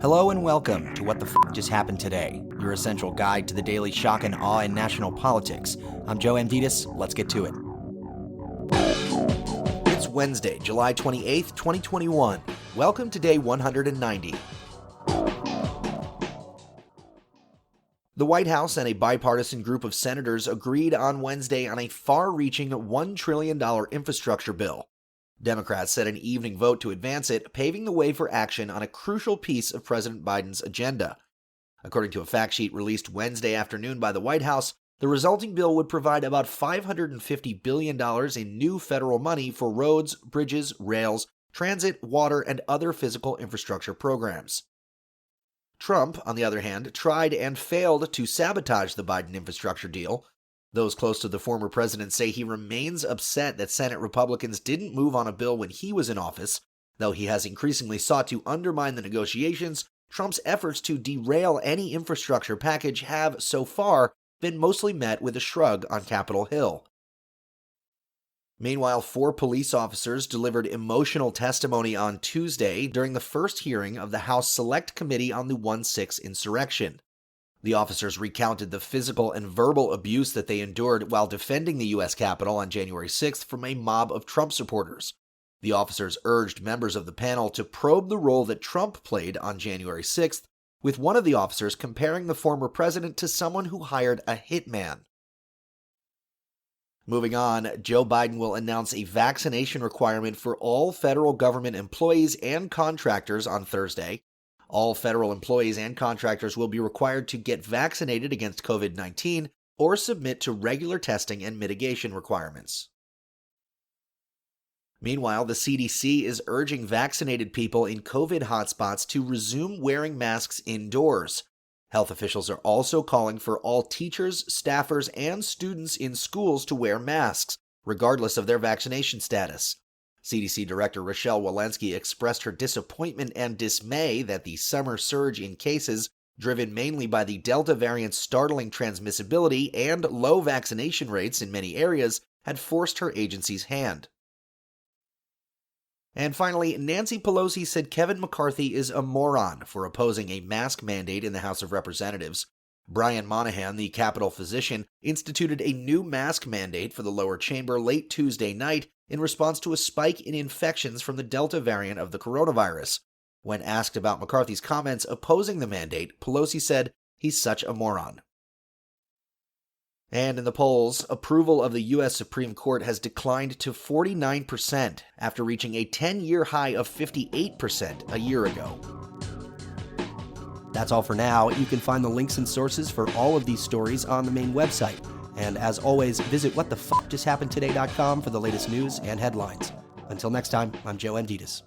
Hello and welcome to What the F*** Just Happened Today, your essential guide to the daily shock and awe in national politics. I'm Joe Amditis. Let's get to it. It's Wednesday, July 28th, 2021. Welcome to day 190. The White House and a bipartisan group of senators agreed on Wednesday on a far-reaching $1 trillion infrastructure bill. Democrats set an evening vote to advance it, paving the way for action on a crucial piece of President Biden's agenda. According to a fact sheet released Wednesday afternoon by the White House, the resulting bill would provide about $550 billion in new federal money for roads, bridges, rails, transit, water, and other physical infrastructure programs. Trump, on the other hand, tried and failed to sabotage the Biden infrastructure deal. Those close to the former president say he remains upset that Senate Republicans didn't move on a bill when he was in office. Though he has increasingly sought to undermine the negotiations, Trump's efforts to derail any infrastructure package have, so far, been mostly met with a shrug on Capitol Hill. Meanwhile, 4 police officers delivered emotional testimony on Tuesday during the first hearing of the House Select Committee on the 1/6 insurrection. The officers recounted the physical and verbal abuse that they endured while defending the U.S. Capitol on January 6th from a mob of Trump supporters. The officers urged members of the panel to probe the role that Trump played on January 6th, with one of the officers comparing the former president to someone who hired a hitman. Moving on, Joe Biden will announce a vaccination requirement for all federal government employees and contractors on Thursday. All federal employees and contractors will be required to get vaccinated against COVID-19 or submit to regular testing and mitigation requirements. Meanwhile, the CDC is urging vaccinated people in COVID hotspots to resume wearing masks indoors. Health officials are also calling for all teachers, staffers, and students in schools to wear masks, regardless of their vaccination status. CDC Director Rochelle Walensky expressed her disappointment and dismay that the summer surge in cases, driven mainly by the Delta variant's startling transmissibility and low vaccination rates in many areas, had forced her agency's hand. And finally, Nancy Pelosi said Kevin McCarthy is a moron for opposing a mask mandate in the House of Representatives. Brian Monahan, the Capitol physician, instituted a new mask mandate for the lower chamber late Tuesday night in response to a spike in infections from the Delta variant of the coronavirus. When asked about McCarthy's comments opposing the mandate, Pelosi said, "He's such a moron." And in the polls, approval of the U.S. Supreme Court has declined to 49% after reaching a 10-year high of 58% a year ago. That's all for now. You can find the links and sources for all of these stories on the main website. And as always, visit whatthefjusthappenedtoday.com for the latest news and headlines. Until next time, I'm Joe Amditis.